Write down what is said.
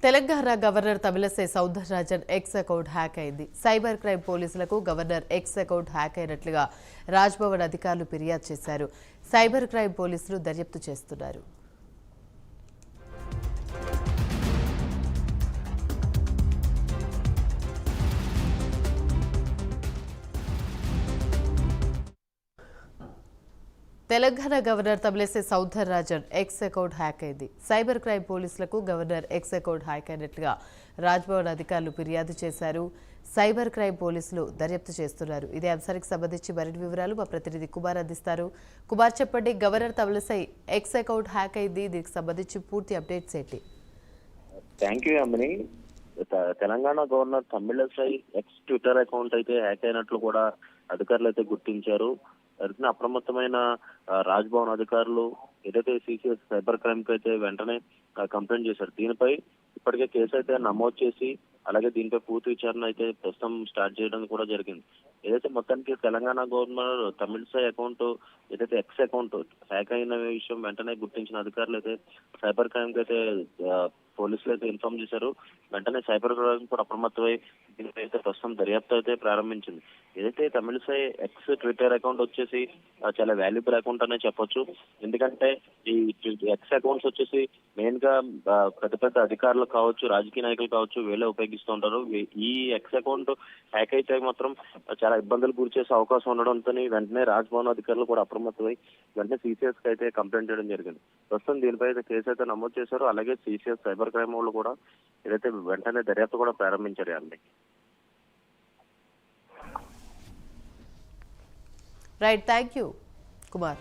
Telangana governor Tamilisai Soundararajan X account hack అయింది. Cyber crime పోలీసులకు governor X account hack అయినట్లుగా రాజ్భవన్ అధికారులు ఫిర్యాదు చేశారు. సైబర్ క్రైమ్ పోలీసులు దర్యాప్తు చేస్తున్నారు. Telangana governor Tamilisai Soundararajan X account hack అయింది. సైబర్ క్రైమ్ పోలీసులకు గవర్నర్ ఎక్స్ అకౌంట్ హ్యాక్ అయినట్లుగా రాజ్భవన్ అధికారులు ఫిర్యాదు చేశారు. సైబర్ క్రైమ్ పోలీసులు దర్యాప్తు చేస్తున్నారు. ఇదే అంశానికి సంబంధించి మరిన్ని వివరాలు మా ప్రతినిధి కుమార్ అందిస్తారు. కుమార్, చెప్పండి, governor Tamilisai X account hack అయింది, దీనికి సంబంధించి పూర్తి అప్డేట్స్ ఏంటి? థ్యాంక్ యూ అమ్మని. Telangana governor Tamilisai X Twitter account అయితే హ్యాక్ అయినట్లు కూడా అధికారులు అయితే గుర్తించారు. అప్రమత్తమైన రాజ్భవన్ అధికారులు ఏదైతే సిసిఎస్ సైబర్ క్రైమ్ కి అయితే వెంటనే కంప్లైంట్ చేశారు. దీనిపై ఇప్పటికే కేసు అయితే నమోదు చేసి అలాగే దీనిపై పూర్తి విచారణ అయితే ప్రస్తుతం స్టార్ట్ చేయడం కూడా జరిగింది. ఏదైతే మొత్తానికి తెలంగాణ గవర్నర్ తమిళసై అకౌంట్ ఏదైతే ఎక్స్ అకౌంట్ హ్యాక్ అయిన విషయం వెంటనే గుర్తించిన అధికారులు అయితే సైబర్ క్రైమ్ కి అయితే పోలీసులు అయితే ఇన్ఫార్మ్ చేశారు. వెంటనే సైబర్ క్రైమ్ కూడా అప్రమత్తమై దీనిపై అయితే ప్రస్తుతం దర్యాప్తు అయితే ప్రారంభించింది. ఏదైతే తమిళసై ఎక్స్ ట్విట్టర్ అకౌంట్ వచ్చేసి చాలా వాల్యుబుల్ అకౌంట్ అనే చెప్పొచ్చు. ఎందుకంటే ఈ ఎక్స్ అకౌంట్స్ వచ్చేసి మెయిన్ గా పెద్ద పెద్ద అధికారులు కావచ్చు, రాజకీయ నాయకులు కావచ్చు, వీళ్ళే ఉపయోగిస్తూ ఉంటారు. ఈ ఎక్స్ అకౌంట్ హ్యాక్ అయితే మాత్రం చాలా ఇబ్బందులు గురి చేసే అవకాశం ఉండడంతో వెంటనే రాజ్భవన్ అధికారులు కూడా అప్రమత్తమై వెంటనే సిసిఎస్ కి అయితే కంప్లైంట్ చేయడం జరిగింది. ప్రస్తుతం దీనిపై అయితే కేసు అయితే నమోదు చేశారు. అలాగే సిసిఎస్ సైబర్ క్రైమ్ వాళ్ళు కూడా ఏదైతే వెంటనే దర్యాప్తు కూడా ప్రారంభించారు. అండి రైట్, థ్యాంక్ యూ కుమార్.